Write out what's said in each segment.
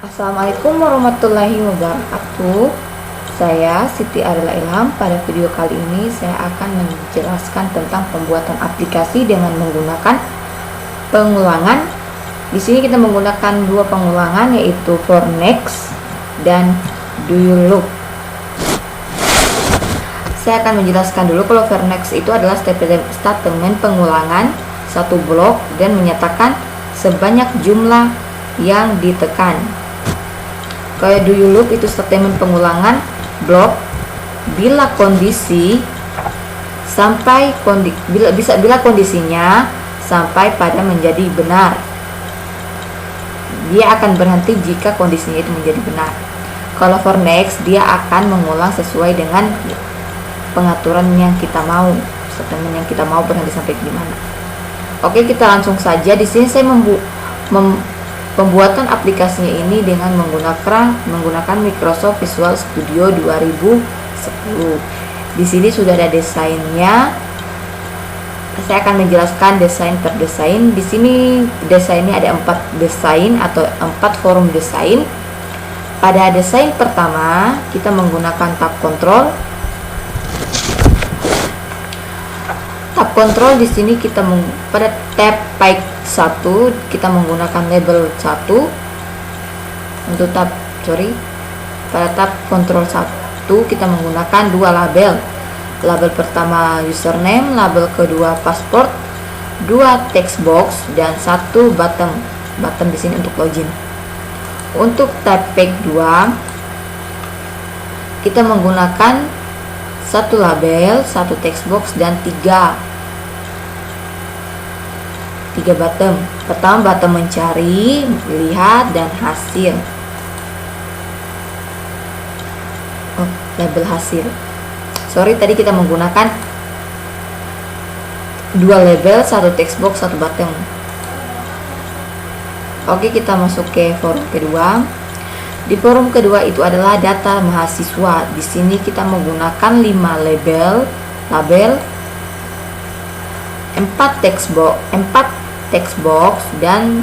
Assalamualaikum warahmatullahi wabarakatuh. Saya Siti Arila Ilham. Pada video kali ini saya akan menjelaskan tentang pembuatan aplikasi dengan menggunakan pengulangan. Di sini kita menggunakan dua pengulangan, yaitu for next dan do you loop. Saya akan menjelaskan dulu. Kalau for next itu adalah statement pengulangan satu blok dan menyatakan sebanyak jumlah yang ditekan. Kalau do you loop itu statement pengulangan blok bila kondisi sampai bila kondisinya sampai pada menjadi benar. Dia akan berhenti jika kondisinya itu menjadi benar. Kalau for next dia akan mengulang sesuai dengan pengaturan yang kita mau, statement yang kita mau berhenti sampai di mana. Oke, kita langsung saja. Di sini saya pembuatan aplikasinya ini dengan menggunakan Microsoft Visual Studio 2010. Di sini sudah ada desainnya. Saya akan menjelaskan desain per desain. Di sini desainnya ada 4 desain atau 4 forum desain. Pada desain pertama kita menggunakan tab control. Tab control di sini pada tab page 1 kita menggunakan label 1. Pada tab control 1 kita menggunakan 2 label. Label pertama username, label kedua password, 2 text box dan 1 button di sini untuk login. Untuk tab page 2 kita menggunakan 1 label, 1 text box dan 3 button. Pertama button mencari, lihat dan hasil. Label hasil. Tadi kita menggunakan 2 label, 1 text box, 1 button. Oke, kita masuk ke forum kedua. Di forum kedua itu adalah data mahasiswa. Di sini kita menggunakan 5 label, 4 text box dan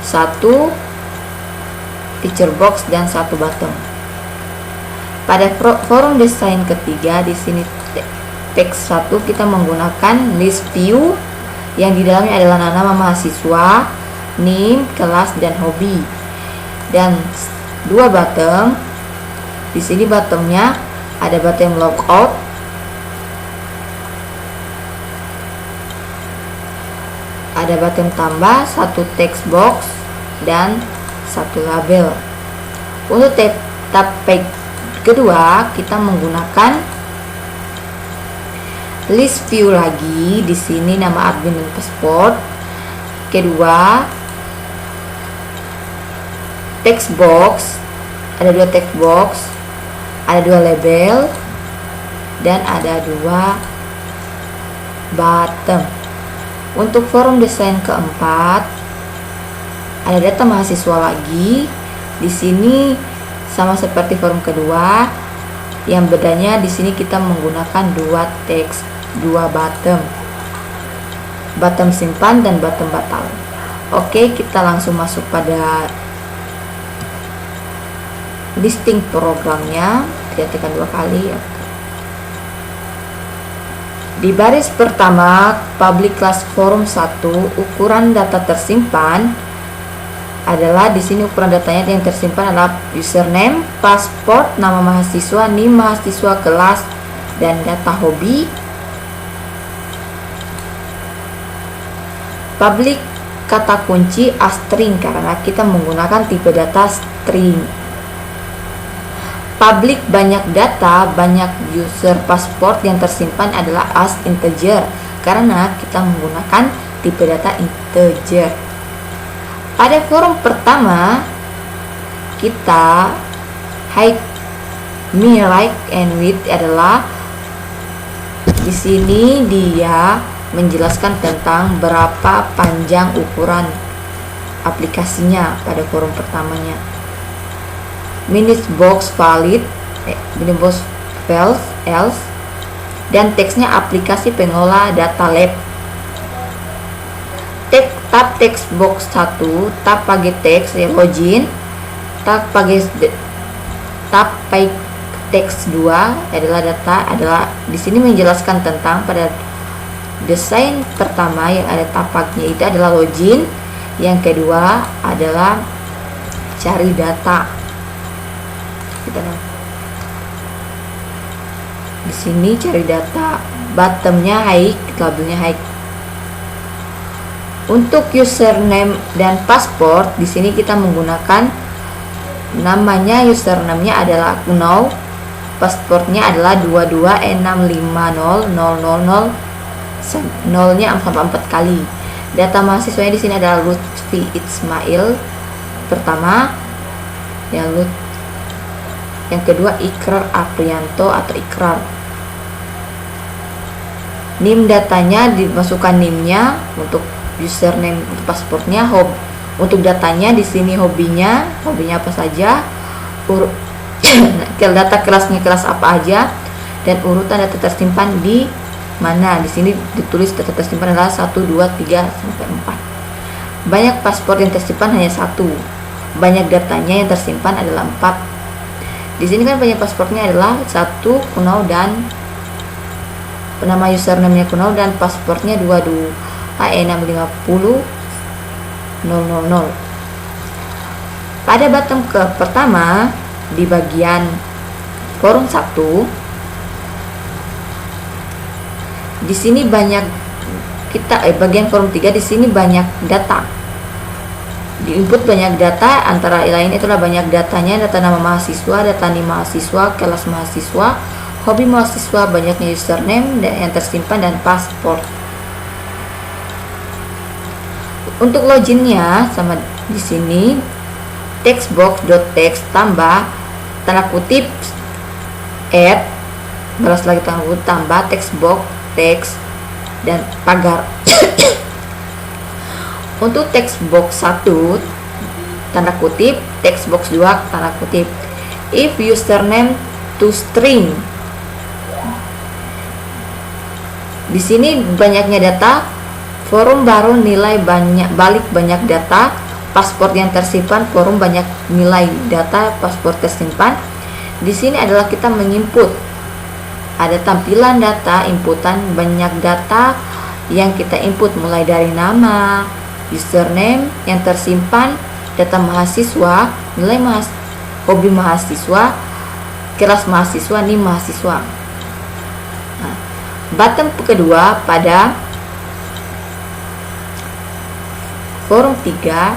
1 picture box dan 1 button. Pada forum desain ketiga, di sini text 1 kita menggunakan list view yang di dalamnya adalah nama mahasiswa, name, kelas dan hobi. Dan 2 button. Di sini buttonnya ada button logout, ada button tambah, 1 text box dan 1 label. Untuk tab page kedua kita menggunakan list view lagi. Di sini nama admin dan password. Kedua text box, ada 2 text box, ada 2 label dan ada 2 button. Untuk forum desain keempat ada data mahasiswa lagi. Di sini sama seperti forum kedua, yang bedanya di sini kita menggunakan 2 teks, 2 button simpan dan button batal. Oke, kita langsung masuk pada listing programnya. Kita tekan 2 kali. Di baris pertama public class forum 1, ukuran data tersimpan adalah di sini ukuran datanya yang tersimpan adalah username, password, nama mahasiswa, name mahasiswa, kelas dan data hobi. Public kata kunci string karena kita menggunakan tipe data string. Public banyak data, banyak user password yang tersimpan adalah as integer karena kita menggunakan tipe data integer. Pada forum pertama kita height, right and width adalah di sini dia menjelaskan tentang berapa panjang ukuran aplikasinya pada forum pertamanya. Minutes box valid, minutes box else dan teksnya aplikasi pengolah data lab. Tab text box 1, tab pakai teks login, tab text 2 adalah data di sini menjelaskan tentang pada desain pertama yang ada tapaknya itu adalah login, yang kedua adalah cari data. Di sini cari data, bottomnya high, labelnya high. Untuk username dan password di sini kita menggunakan namanya, username-nya adalah know, passwordnya adalah 22650000, nolnya sampai 4 kali. Data mahasiswanya di sini adalah Lutfi Ismail pertama, yang kedua Ikrar Aprianto atau Ikrar. NIM datanya dimasukkan NIM-nya untuk username, untuk passwordnya. Untuk datanya di sini hobinya apa saja, data kelasnya kelas apa aja, dan urutan data tersimpan di mana. Di sini ditulis data tersimpan adalah 1, 2, 3 sampai 4. Banyak paspor yang tersimpan hanya 1. Banyak datanya yang tersimpan adalah 4. Di sini kan banyak paspornya adalah 1 Kunau dan nama username-nya Kunau dan paspornya 22 AE650000. Pada bottom pertama di bagian forum 1, di sini banyak bagian forum 3 di sini banyak data. Di input banyak data, antara lain itulah banyak datanya, data nama mahasiswa, data NIM mahasiswa, kelas mahasiswa, hobi mahasiswa, banyaknya username yang tersimpan, dan paspor. Untuk loginnya sama di sini textbox.text tambah tanda kutip add, balas lagi tanda kutip tambah textbox text dan pagar. Untuk textbox 1 tanda kutip, textbox 2 tanda kutip. If username to string, di sini banyaknya data, forum baru nilai balik banyak data, paspor yang tersimpan, forum banyak nilai data, paspor tersimpan. Di sini adalah kita menginput, ada tampilan data, inputan banyak data yang kita input, mulai dari nama, username yang tersimpan, data mahasiswa, nilai hobi mahasiswa, kelas mahasiswa, NIM mahasiswa. Nah, button kedua pada forum 3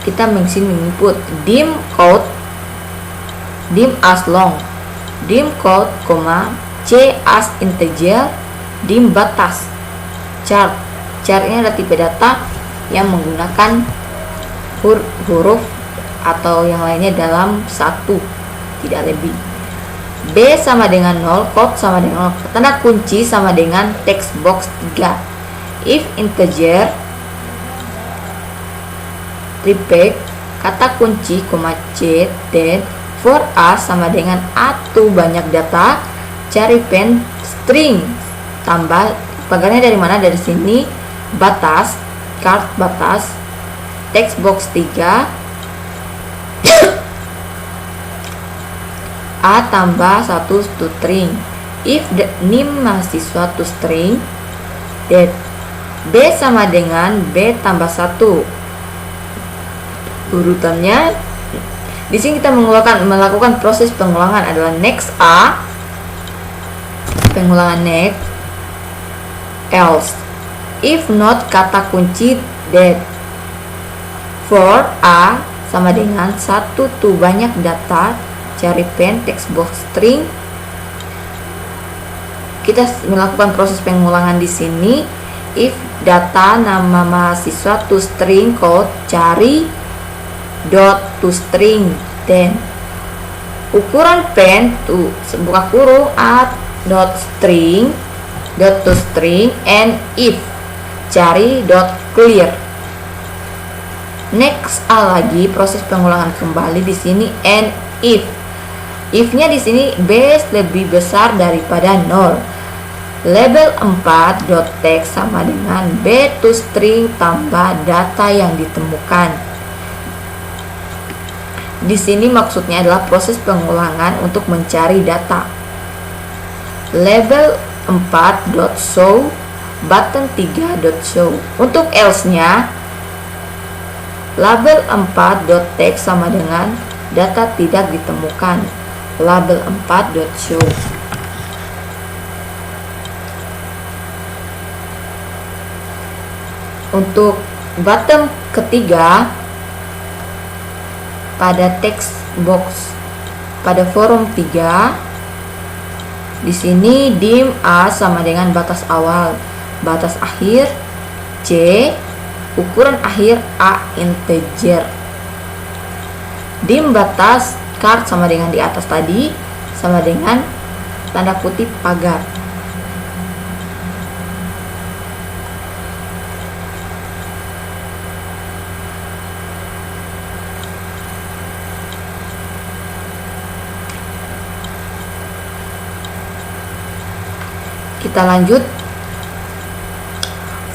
kita menginput dim code, dim as long, dim code, c as integer, dim batas, chart. Chart ini adalah tipe data yang menggunakan huruf atau yang lainnya dalam satu, tidak lebih. B sama dengan 0, code sama dengan 0, tanda kunci sama dengan text box 3. If integer, repeat, kata kunci, c, then for a sama dengan a2 banyak data, cari pen string, tambah pagarnya dari mana, dari sini, batas, card batas, text box 3, a tambah 1 to string. If the NIM mahasiswa to string, then B sama dengan B tambah 1. Urutannya di sini kita melakukan proses pengulangan adalah next a, pengulangan next, else. If not, kata kunci that. For a sama dengan 1 to banyak data, cari pen, text box string. Kita melakukan proses pengulangan di sini. If data nama mahasiswa to string code, cari dot to string, then ukuran pen to buka kurung at dot string, dot to string, and if cari dot clear. Next a lagi proses pengulangan kembali di sini, and if-nya di sini base lebih besar daripada 0. Label 4 dot text sama dengan b to string tambah data yang ditemukan. Di sini maksudnya adalah proses pengulangan untuk mencari data. Label 4.show, button 3.show. Untuk else-nya, label 4.text sama dengan data tidak ditemukan. Label 4.show. Untuk button ketiga, pada text box pada form 3, di sini dim A sama dengan batas awal, batas akhir C, ukuran akhir A integer. Dim batas card sama dengan di atas tadi, sama dengan tanda kutip pagar. Kita lanjut.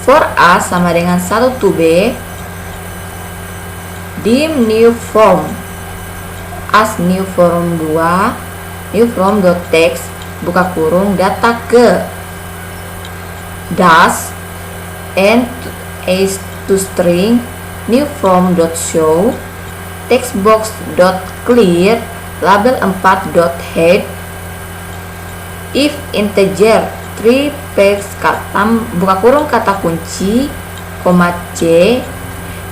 For A sama dengan 1 to B, dim new form as new form 2, new form dot text buka kurung data ke dash and as to string new form dot show text box dot clear label 4 dot head if integer 3 page kata buka kurung kata kunci koma C.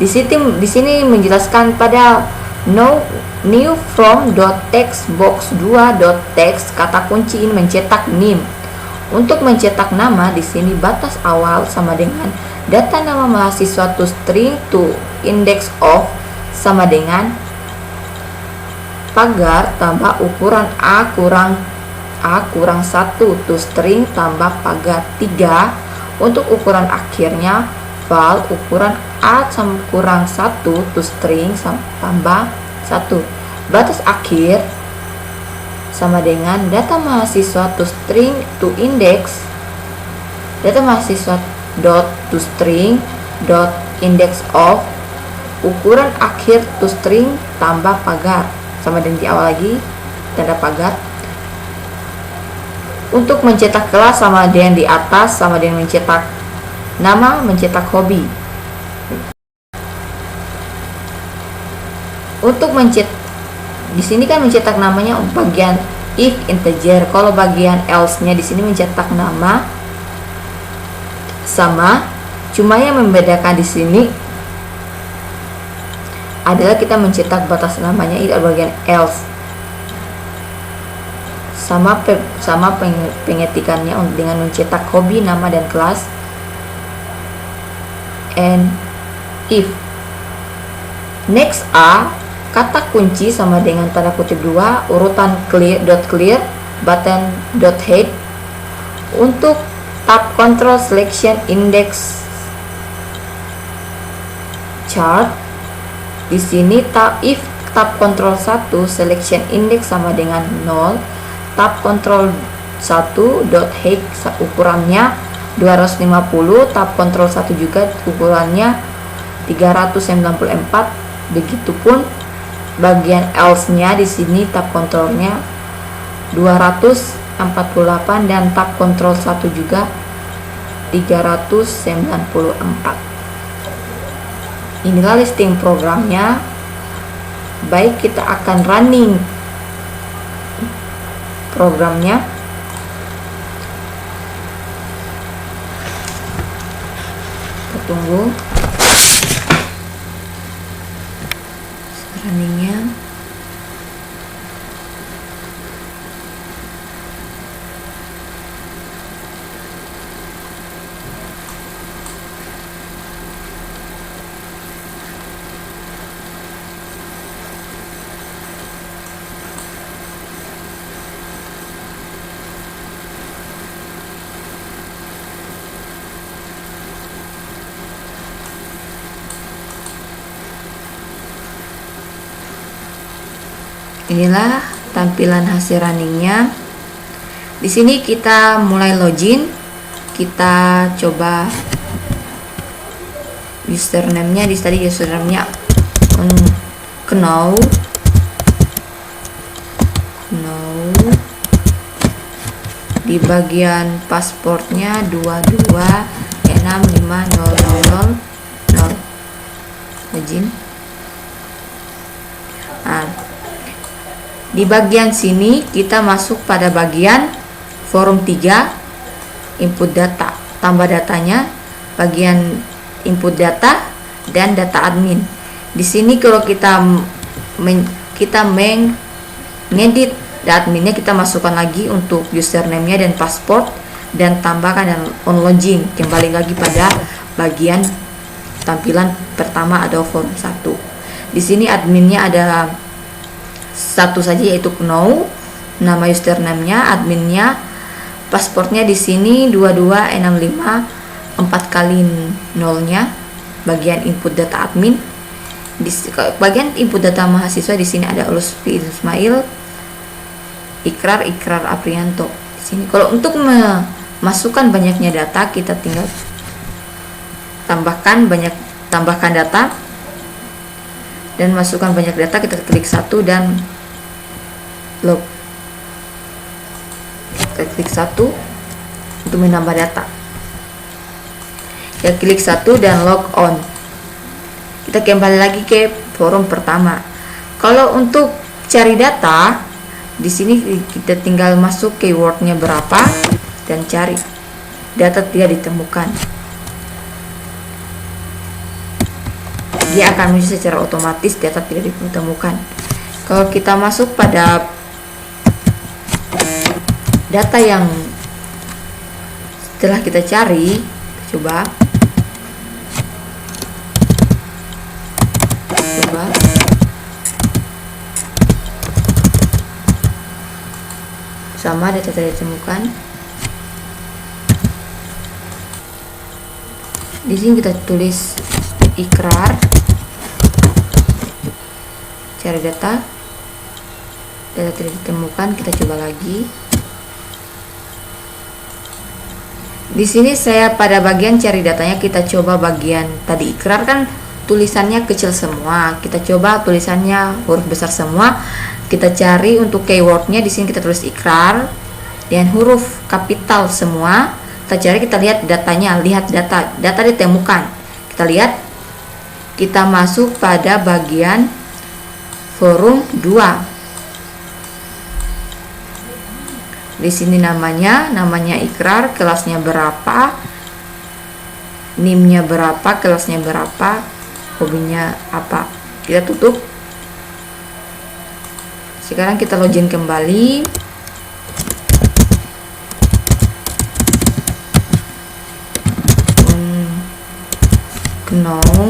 Di sini menjelaskan pada new from dot text box 2 dot text kata kunci ini mencetak nim. Untuk mencetak nama di sini batas awal sama dengan data nama mahasiswa to string to index of sama dengan pagar tambah ukuran A kurang 1 to string tambah pagar 3. Untuk ukuran akhirnya val ukuran A kurang 1 to string tambah 1. Batas akhir sama dengan data mahasiswa to string to index data mahasiswa dot to string dot index of ukuran akhir to string tambah pagar sama dengan di awal lagi tanda pagar. Untuk mencetak kelas sama dengan di atas sama dengan mencetak nama, mencetak hobi. Untuk di sini kan mencetak namanya bagian if integer. Kalau bagian else-nya di sini mencetak nama sama, cuma yang membedakan di sini adalah kita mencetak batas namanya itu bagian else. Sama pengetikannya dengan mencetak hobi, nama dan kelas. And if next A kata kunci sama dengan tanda kutip 2 urutan clear button dot head. Untuk tab control selection index chart di sini if tab control 1 selection index sama dengan 0, tab control 1 dot height ukurannya 250, tab control 1 juga ukurannya 394. Begitupun bagian else-nya di sini tab controlnya 248 dan tab control 1 juga 394. Inilah listing programnya. Baik, kita akan running programnya. Kita tunggu runningnya. Inilah tampilan hasil runningnya. Di sini kita mulai login. Kita coba username-nya. Di tadi username-nya Knou Di bagian pasportnya 22650000. Izin. Nah, di bagian sini kita masuk pada bagian forum 3, input data, tambah datanya, bagian input data dan data admin. Di sini kalau kita mengedit adminnya, kita masukkan lagi untuk username-nya dan password dan tambahkan dan on login. Kembali lagi pada bagian tampilan pertama ada forum 1. Di sini adminnya ada satu saja, yaitu Know, nama username-nya, adminnya, passwordnya di sini 2265 4 kali 0-nya. Bagian input data admin, di bagian input data mahasiswa di sini ada Lutfi Ismail, Ikrar Aprianto. Di sini kalau untuk memasukkan banyaknya data, kita tinggal tambahkan data dan masukkan banyak data. Kita klik 1 dan log. Kita klik 1 untuk menambah data. Ya, klik 1 dan log on. Kita kembali lagi ke forum pertama. Kalau untuk cari data, di sini kita tinggal masuk keywordnya berapa dan cari. Data tidak ditemukan. Dia akan muncul secara otomatis, data tidak ditemukan. Kalau kita masuk pada data yang setelah kita cari, coba sama, data tidak ditemukan. Di sini kita tulis Ikrar, cari data tidak ditemukan. Kita coba lagi. Di sini saya pada bagian cari datanya, kita coba bagian tadi Ikrar kan tulisannya kecil semua, kita coba tulisannya huruf besar semua. Kita cari untuk keywordnya, di sini kita tulis Ikrar dan huruf kapital semua. Kita cari, kita lihat datanya, lihat data ditemukan. Kita lihat, kita masuk pada bagian forum 2. Di sini namanya Ikrar, kelasnya berapa, NIM-nya berapa, kelasnya berapa, hobinya apa. Kita tutup. Sekarang kita login kembali. Know,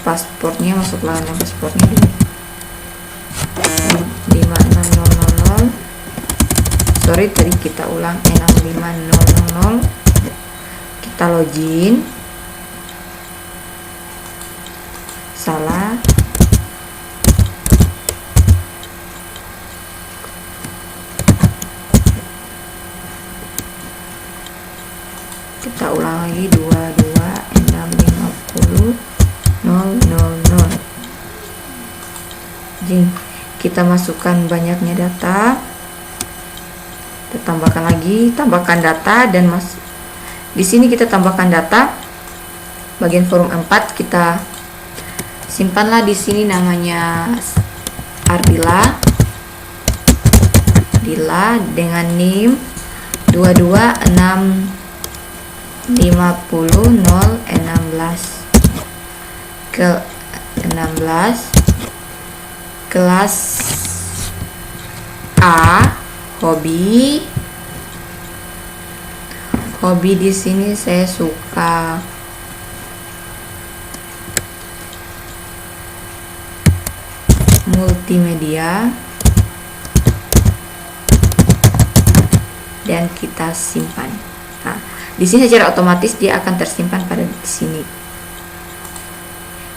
pasportnya masuklah nama pasportnya dulu. 56000. Sorry, tadi kita ulang 65000. Kita login. Salah. Kita ulang lagi 2265000. Kita masukkan banyaknya data. Kita tambahkan lagi, tambahkan data dan di sini kita tambahkan data. Bagian forum 4 kita simpanlah di sini namanya Ardila dengan NIM 226500016 ke 16, kelas A, hobi di sini saya suka multimedia dan kita simpan. Nah, di sini secara otomatis dia akan tersimpan pada di sini.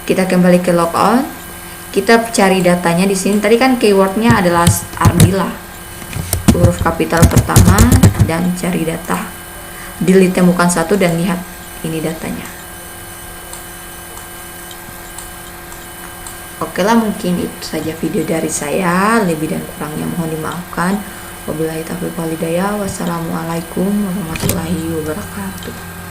Kita kembali ke logon. Kita cari datanya di sini. Tadi kan keywordnya adalah Ardila, huruf kapital pertama, dan cari data. Ditemukan satu dan lihat ini datanya. Oke lah, mungkin itu saja video dari saya. Lebih dan kurangnya mohon dimaafkan. Wabillahi taufiq wal hidayah. Wassalamualaikum warahmatullahi wabarakatuh.